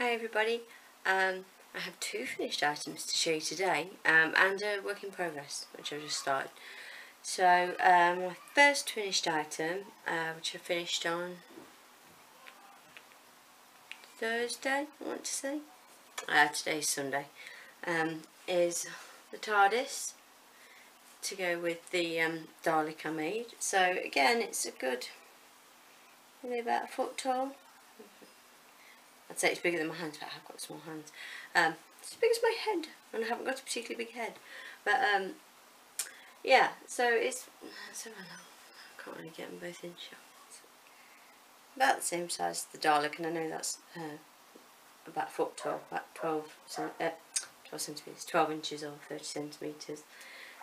Hi everybody, I have two finished items to show you today and a work in progress which I've just started. So my first finished item, which I finished on Thursday, I want to say, today's Sunday, is the TARDIS to go with the Dalek I made. So again, it's a good, maybe about a foot tall. I'd say it's bigger than my hands, but I've got small hands. It's as big as my head, and I haven't got a particularly big head. But yeah, so it's, let's have a look. I can't really get them both in shot. About the same size as the Dalek, and I know that's about a foot tall, about 12 centimetres, 12 inches or 30 centimetres.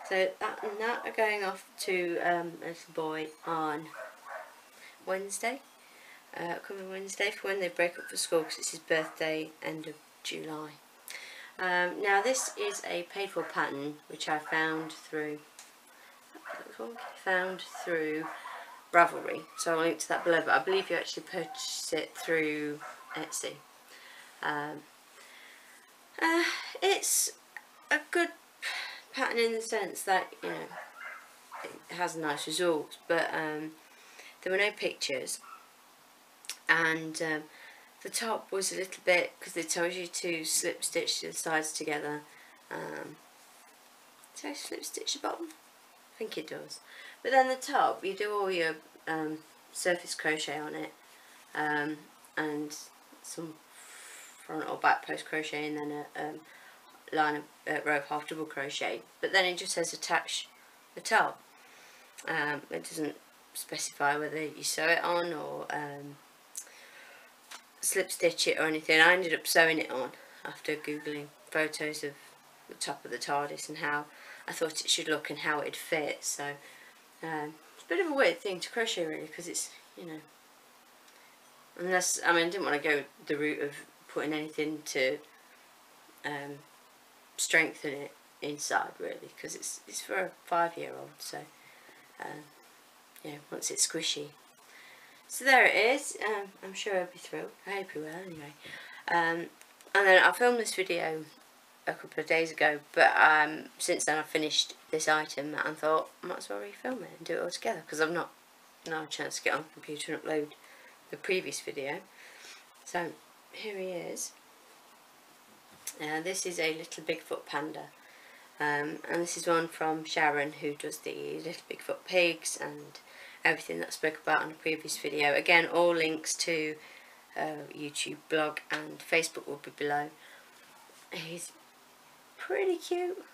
So that and that are going off to a little boy on Wednesday. Coming Wednesday for when they break up for school, because it's his birthday end of July. Now this is a paid for pattern which I found through Ravelry, so I'll link to that below, but I believe you actually purchase it through Etsy. It's a good pattern in the sense that, you know, it has nice results, but there were no pictures. And the top was a little bit, because it tells you to slip stitch the sides together. So slip stitch the bottom? I think it does. But then the top, you do all your surface crochet on it, and some front or back post crochet, and then a line of row of half double crochet. But then it just says attach the top. It doesn't specify whether you sew it on or slip stitch it or anything. I ended up sewing it on after googling photos of the top of the TARDIS and how I thought it should look and how it'd fit. So it's a bit of a weird thing to crochet really, because it's, you know, unless, I mean, I didn't want to go the route of putting anything to strengthen it inside really, because it's for a 5-year-old, so yeah, once it's squishy. So there it is. I'm sure I'll be thrilled. I hope you will anyway. And then I filmed this video a couple of days ago, but since then I've finished this item and thought I might as well refilm it and do it all together, because I've not had a chance to get on the computer and upload the previous video. So here he is. This is a little Bigfoot panda, and this is one from Sharon, who does the Little Bigfoot pigs and everything that I spoke about in a previous video. Again, all links to YouTube, blog and Facebook will be below. He's pretty cute.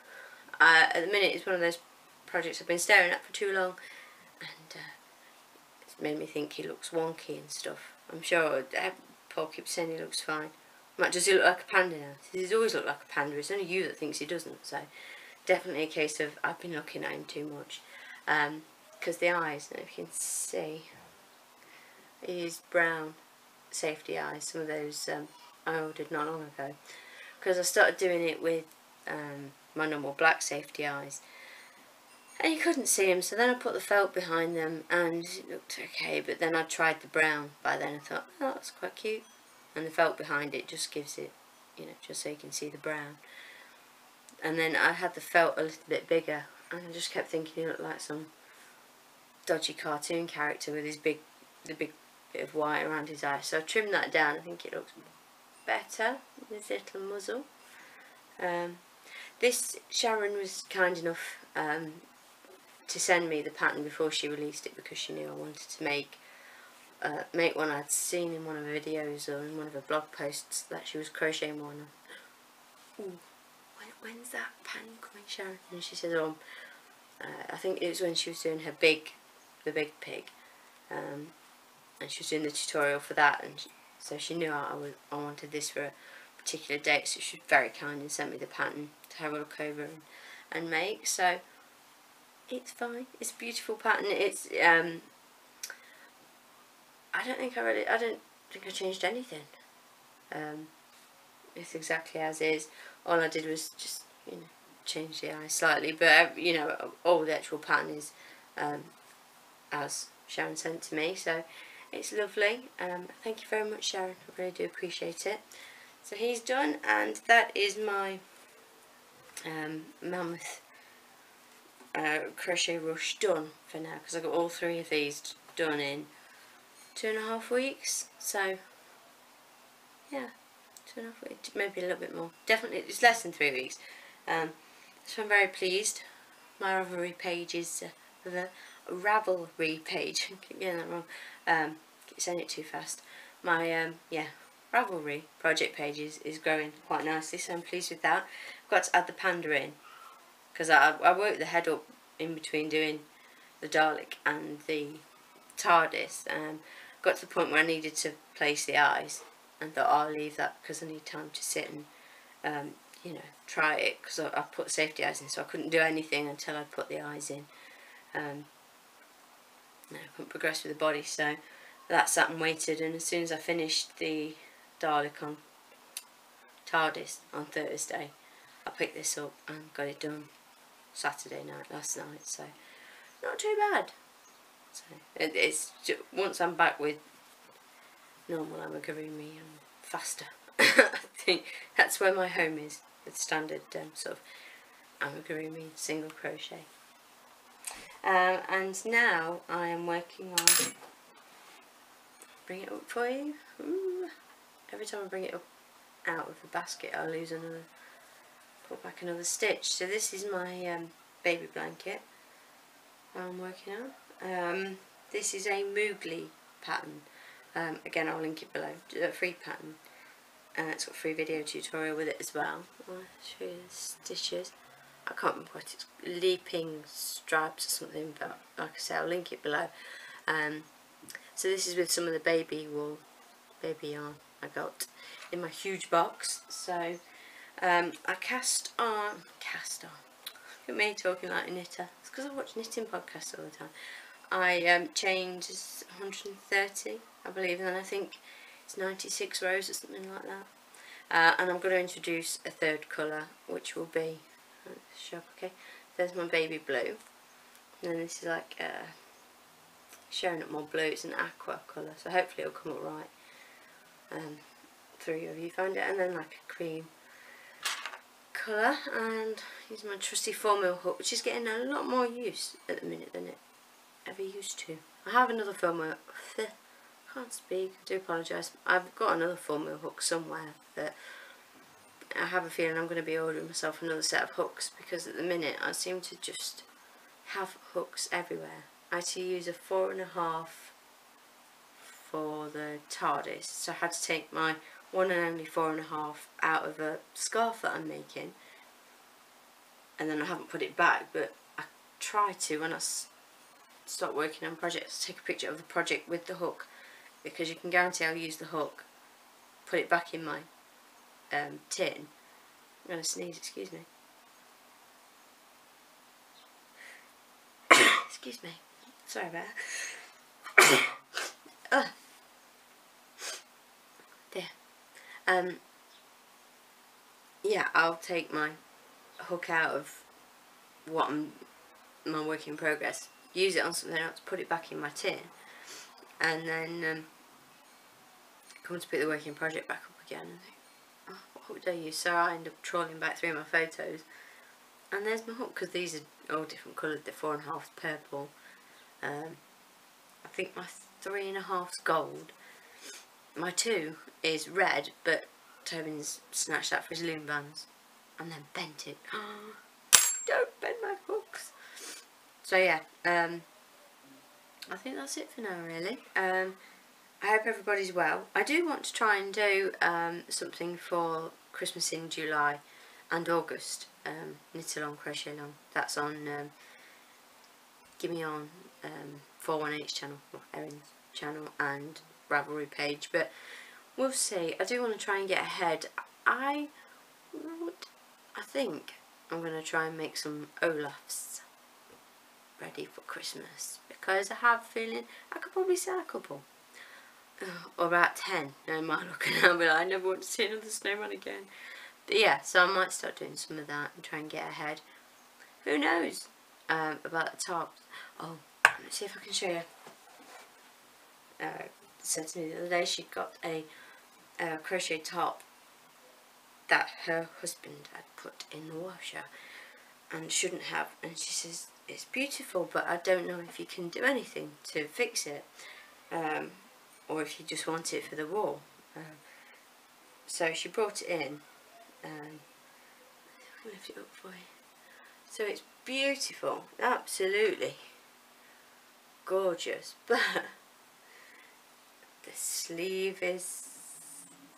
At the minute it's one of those projects I've been staring at for too long, and it's made me think he looks wonky and stuff. I'm sure Paul keeps saying he looks fine. Does he look like a panda now? He's always looked like a panda. It's only you that thinks he doesn't. So definitely a case of I've been looking at him too much. Because the eyes, I don't know if you can see, is brown safety eyes. Some of those I ordered not long ago, because I started doing it with my normal black safety eyes, and you couldn't see them. So then I put the felt behind them, and it looked okay. But then I tried the brown. By then I thought, oh, that's quite cute, and the felt behind it just gives it, you know, just so you can see the brown. And then I had the felt a little bit bigger, and I just kept thinking he looked like some dodgy cartoon character with his the big bit of white around his eye. So I trimmed that down. I think it looks better with his little muzzle. This Sharon was kind enough to send me the pattern before she released it, because she knew I wanted to make one I'd seen in one of her videos or in one of her blog posts, that she was crocheting one. Ooh, when's that pattern coming, Sharon? And she said, oh, I think it was when she was doing her the big pig, and she was doing the tutorial for that, and so she knew I wanted this for a particular date, so she was very kind and sent me the pattern to have a look over and make. So it's fine. It's a beautiful pattern. It's I don't think I changed anything. It's exactly as is. All I did was just, you know, change the eyes slightly, but you know, all the actual pattern is as Sharon sent to me, so it's lovely. Thank you very much, Sharon. I really do appreciate it. So he's done, and that is my mammoth crochet rush done for now, because I got all 3 of these done in 2.5 weeks. So yeah, 2.5 weeks, maybe a little bit more. Definitely, it's less than 3 weeks. So I'm very pleased. My Ravelry page is the Ravelry page. I keep getting that wrong. Keep saying it too fast. My yeah, Ravelry project page is growing quite nicely, so I'm pleased with that. I've got to add the panda in, because I worked the head up in between doing the Dalek and the TARDIS. Got to the point where I needed to place the eyes, and thought I'll leave that because I need time to sit and you know, try it, because I put safety eyes in, so I couldn't do anything until I put the eyes in. No, I couldn't progress with the body, so that sat and waited, and as soon as I finished the Dalek on TARDIS on Thursday, I picked this up and got it done Saturday night, last night, so not too bad. So it's just, once I'm back with normal amigurumi, I'm faster. I think that's where my home is, with standard sort of amigurumi single crochet. And now I am working on, bring it up for you. Ooh. Every time I bring it up out of the basket, I lose another, put back another stitch. So this is my baby blanket I'm working on. This is a Moogly pattern. Again, I'll link it below. A free pattern. It's got a free video tutorial with it as well. I'll show you the stitches. I can't remember what it's, leaping stripes or something, but like I say, I'll link it below. So this is with some of the baby wool, baby yarn I got in my huge box. So I cast on, look at me talking like a knitter. It's because I watch knitting podcasts all the time. I chained 130, I believe, and I think it's 96 rows or something like that. And I'm going to introduce a third colour, which will be, show up, okay, there's my baby blue, and then this is like showing up more blue. It's an aqua colour, so hopefully it'll come up right. 3 of you find it, and then like a cream colour, and use my trusty 4mm hook, which is getting a lot more use at the minute than it ever used to. I have another 4mm, can't speak, I do apologise. I've got another 4mm hook somewhere that I have a feeling I'm going to be ordering myself another set of hooks, because at the minute I seem to just have hooks everywhere. I had to use a 4.5 for the TARDIS, so I had to take my one and only 4.5 out of a scarf that I'm making, and then I haven't put it back, but I try to, when I start working on projects, take a picture of the project with the hook, because you can guarantee I'll use the hook, put it back in my tin. I'm going to sneeze, excuse me. Excuse me, sorry about that. There. Yeah, I'll take my hook out of what my work in progress, use it on something else, put it back in my tin, and then come to pick the working project back up again and think, oh, what hook do I use? So I end up trawling back through my photos, and there's my hook, because these are all different coloured. The 4.5 is purple, I think my 3.5's gold, my 2 is red, but Tobin's snatched that for his loom bands and then bent it. Don't bend my hooks. So yeah, I think that's it for now, really. I hope everybody's well. I do want to try and do something for Christmas in July and August. Knit along, crochet along. That's on Gimme On 418's channel, or Erin's channel, and Ravelry page. But we'll see. I do want to try and get ahead. I think I'm going to try and make some Olafs ready for Christmas, because I have a feeling I could probably sell a couple. Or about 10. No, my looking at me like, I never want to see another snowman again. But yeah, so I might start doing some of that and try and get ahead. Who knows about the tops. Oh, let's see if I can show you. Said to me the other day she got a crochet top that her husband had put in the washer and shouldn't have, and she says it's beautiful, but I don't know if you can do anything to fix it, or if you just want it for the wall. So she brought it in. I'll lift it up for you. So it's beautiful, absolutely gorgeous, but the sleeve is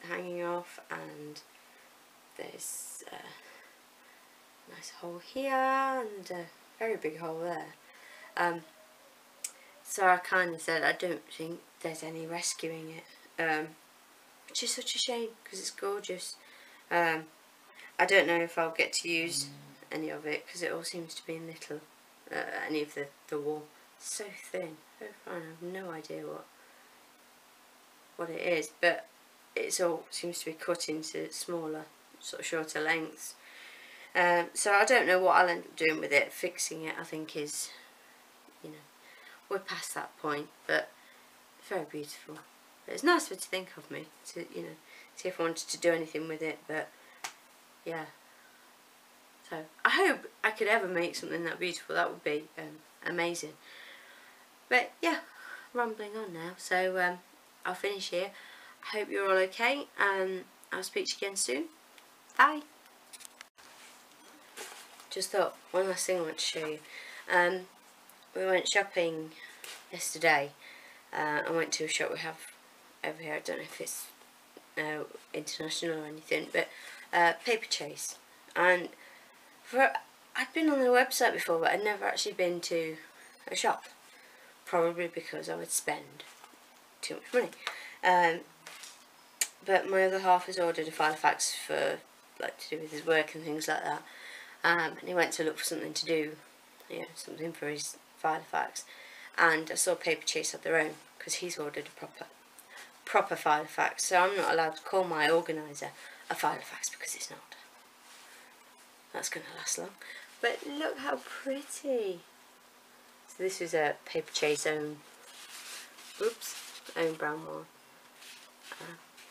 hanging off, and there's a nice hole here and a very big hole there. So I kind of said I don't think there's any rescuing it, which is such a shame because it's gorgeous. I don't know if I'll get to use any of it because it all seems to be in little, any of the wool. It's so thin, so fine. I have no idea what it is, but it's all seems to be cut into smaller, sort of shorter lengths. So I don't know what I'll end up doing with it. Fixing it, I think, is, you know, we're past that point, but very beautiful. But it's nice for it to think of me, to, you know, see if I wanted to do anything with it, but yeah. So I hope I could ever make something that beautiful. That would be amazing. But yeah, rambling on now, so I'll finish here. I hope you're all okay, and I'll speak to you again soon. Bye. Just thought, one last thing I want to show you. We went shopping yesterday. I went to a shop we have over here. I don't know if it's international or anything, but Paper Chase. And I'd been on their website before, but I'd never actually been to a shop. Probably because I would spend too much money. But my other half has ordered a file of facts for, like, to do with his work and things like that. And he went to look for something to do, you know, something for his file of facts. And I saw Paper Chase have their own, because he's ordered a proper file of facts. So I'm not allowed to call my organiser a file of facts because it's not. That's going to last long. But look how pretty. So this is a Paper Chase own brown one.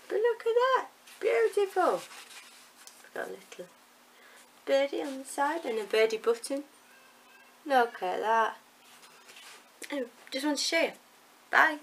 But look at that, beautiful. It's got a little birdie on the side and a birdie button. Look at that. Anyway, just wanted to show you. Bye.